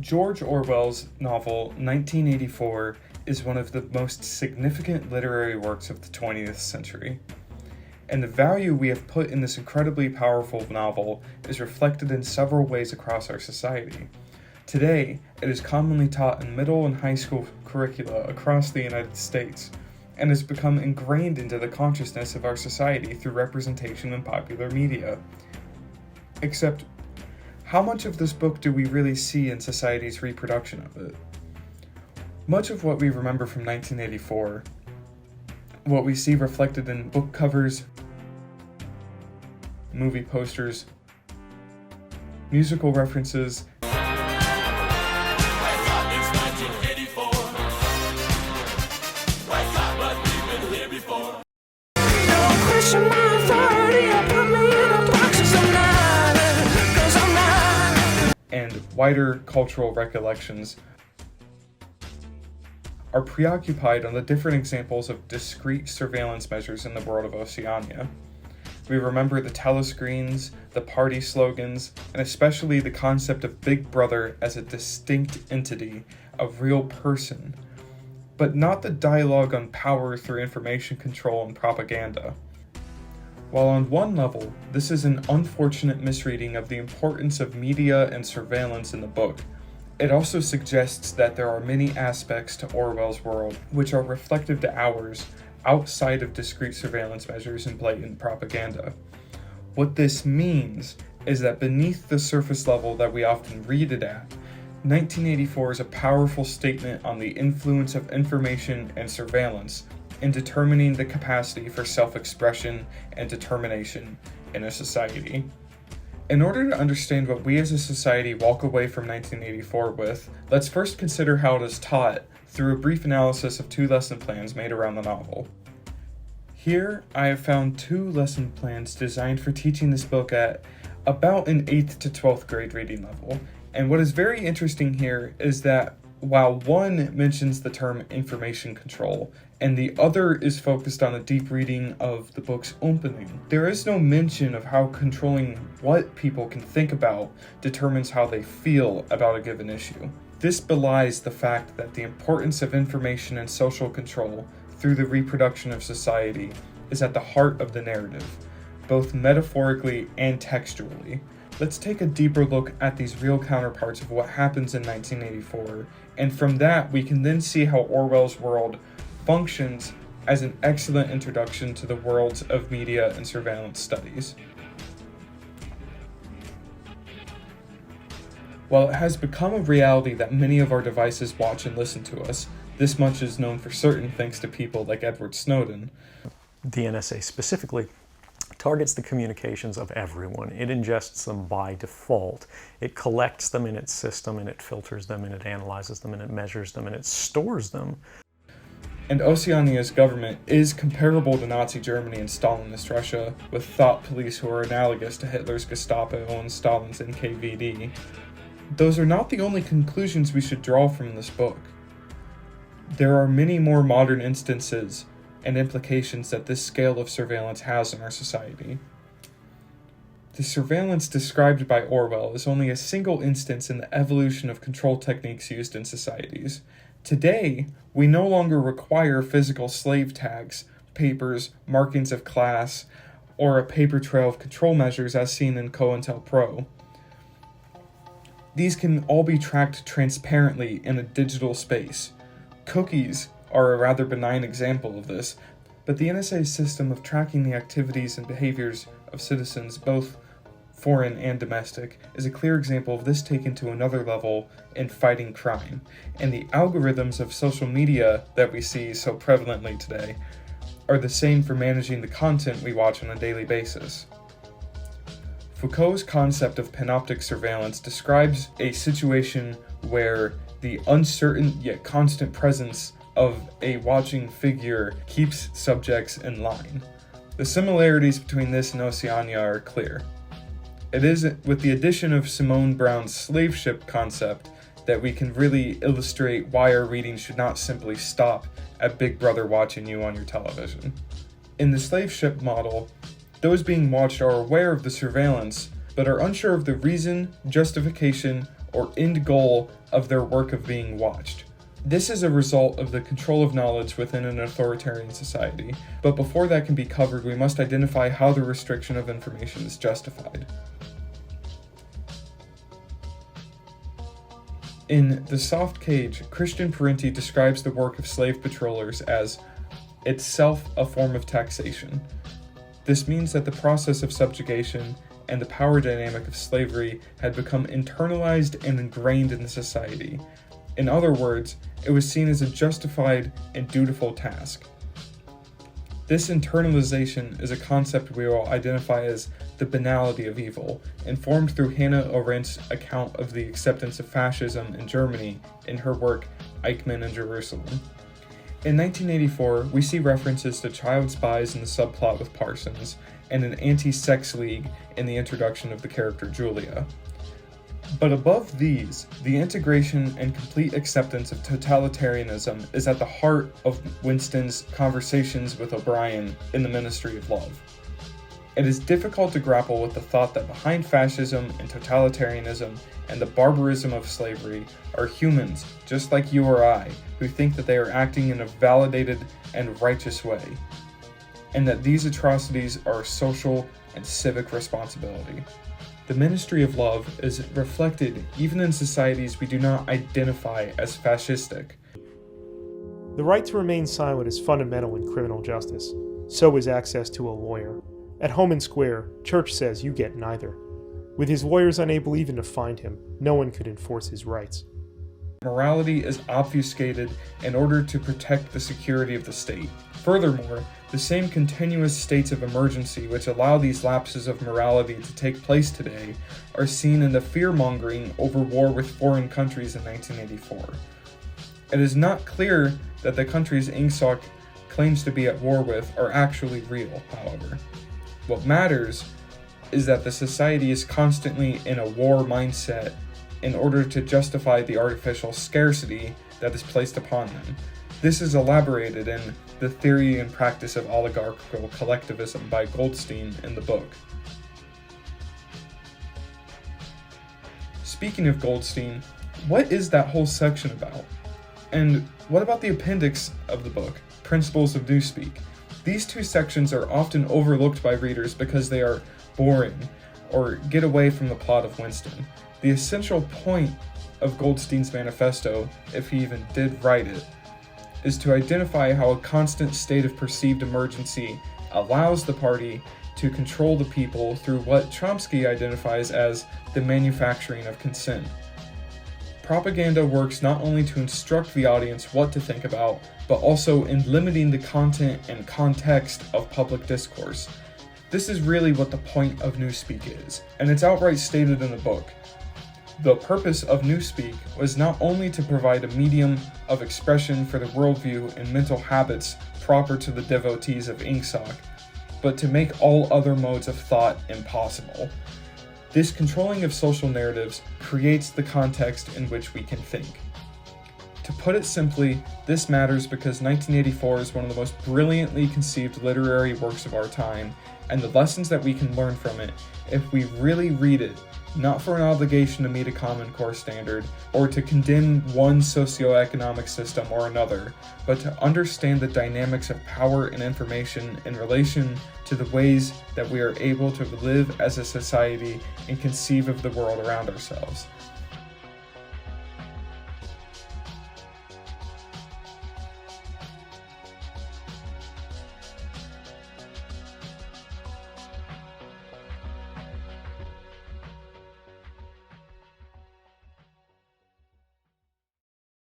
George Orwell's novel 1984 is one of the most significant literary works of the 20th century. And the value we have put in this incredibly powerful novel is reflected in several ways across our society. Today, it is commonly taught in middle and high school curricula across the United States, and has become ingrained into the consciousness of our society through representation in popular media. Except, how much of this book do we really see in society's reproduction of it? Much of what we remember from 1984, what we see reflected in book covers, movie posters, musical references, and wider cultural recollections are preoccupied on the different examples of discrete surveillance measures in the world of Oceania. We remember the telescreens, the party slogans, and especially the concept of Big Brother as a distinct entity, a real person, but not the dialogue on power through information control and propaganda. While on one level, this is an unfortunate misreading of the importance of media and surveillance in the book, it also suggests that there are many aspects to Orwell's world which are reflective to ours outside of discrete surveillance measures and blatant propaganda. What this means is that beneath the surface level that we often read it at, 1984 is a powerful statement on the influence of information and surveillance in determining the capacity for self-expression and determination in a society. In order to understand what we as a society walk away from 1984 with, let's first consider how it is taught through a brief analysis of 2 lesson plans made around the novel. Here, I have found 2 lesson plans designed for teaching this book at about an 8th to 12th grade reading level, and what is very interesting here is that while one mentions the term information control, and the other is focused on a deep reading of the book's opening, there is no mention of how controlling what people can think about determines how they feel about a given issue. This belies the fact that the importance of information and social control through the reproduction of society is at the heart of the narrative, both metaphorically and textually. Let's take a deeper look at these real counterparts of what happens in 1984, and from that we can then see how Orwell's world functions as an excellent introduction to the worlds of media and surveillance studies. While it has become a reality that many of our devices watch and listen to us, this much is known for certain thanks to people like Edward Snowden. The NSA specifically targets the communications of everyone. It ingests them by default. It collects them in its system, and it filters them, and it analyzes them, and it measures them, and it stores them. And Oceania's government is comparable to Nazi Germany and Stalinist Russia, with thought police who are analogous to Hitler's Gestapo and Stalin's NKVD. Those are not the only conclusions we should draw from this book. There are many more modern instances and implications that this scale of surveillance has in our society. The surveillance described by Orwell is only a single instance in the evolution of control techniques used in societies. Today, we no longer require physical slave tags, papers, markings of class, or a paper trail of control measures as seen in COINTELPRO. These can all be tracked transparently in a digital space. Cookies are a rather benign example of this, but the NSA's system of tracking the activities and behaviors of citizens, both foreign and domestic, is a clear example of this taken to another level in fighting crime, and the algorithms of social media that we see so prevalently today are the same for managing the content we watch on a daily basis. Foucault's concept of panoptic surveillance describes a situation where the uncertain yet constant presence of a watching figure keeps subjects in line. The similarities between this and Oceania are clear. It is with the addition of Simone Brown's slave ship concept that we can really illustrate why our reading should not simply stop at Big Brother watching you on your television. In the slave ship model, those being watched are aware of the surveillance, but are unsure of the reason, justification, or end goal of their work of being watched. This is a result of the control of knowledge within an authoritarian society, but before that can be covered, we must identify how the restriction of information is justified. In The Soft Cage, Christian Parenti describes the work of slave patrollers as itself a form of taxation. This means that the process of subjugation and the power dynamic of slavery had become internalized and ingrained in the society. In other words, it was seen as a justified and dutiful task. This internalization is a concept we will identify as the banality of evil, informed through Hannah Arendt's account of the acceptance of fascism in Germany in her work Eichmann in Jerusalem. In 1984, we see references to child spies in the subplot with Parsons, and an anti-sex league in the introduction of the character Julia. But above these, the integration and complete acceptance of totalitarianism is at the heart of Winston's conversations with O'Brien in The Ministry of Love. It is difficult to grapple with the thought that behind fascism and totalitarianism and the barbarism of slavery are humans, just like you or I, who think that they are acting in a validated and righteous way, and that these atrocities are a social and civic responsibility. The Ministry of Love is reflected even in societies we do not identify as fascistic. The right to remain silent is fundamental in criminal justice. So is access to a lawyer. At Home and Square, Church says you get neither. With his lawyers unable even to find him, no one could enforce his rights. Morality is obfuscated in order to protect the security of the state. Furthermore, the same continuous states of emergency which allow these lapses of morality to take place today are seen in the fear-mongering over war with foreign countries in 1984. It is not clear that the countries Ingsoc claims to be at war with are actually real, however. What matters is that the society is constantly in a war mindset in order to justify the artificial scarcity that is placed upon them. This is elaborated in The Theory and Practice of Oligarchical Collectivism by Goldstein in the book. Speaking of Goldstein, what is that whole section about? And what about the appendix of the book, Principles of Newspeak? These two sections are often overlooked by readers because they are boring or get away from the plot of Winston. The essential point of Goldstein's manifesto, if he even did write it, is to identify how a constant state of perceived emergency allows the party to control the people through what Chomsky identifies as the manufacturing of consent. Propaganda works not only to instruct the audience what to think about, but also in limiting the content and context of public discourse. This is really what the point of Newspeak is, and it's outright stated in the book. The purpose of Newspeak was not only to provide a medium of expression for the worldview and mental habits proper to the devotees of Ingsoc, but to make all other modes of thought impossible. This controlling of social narratives creates the context in which we can think. To put it simply, this matters because 1984 is one of the most brilliantly conceived literary works of our time, and the lessons that we can learn from it, if we really read it, not for an obligation to meet a common core standard, or to condemn one socioeconomic system or another, but to understand the dynamics of power and information in relation to the ways that we are able to live as a society and conceive of the world around ourselves.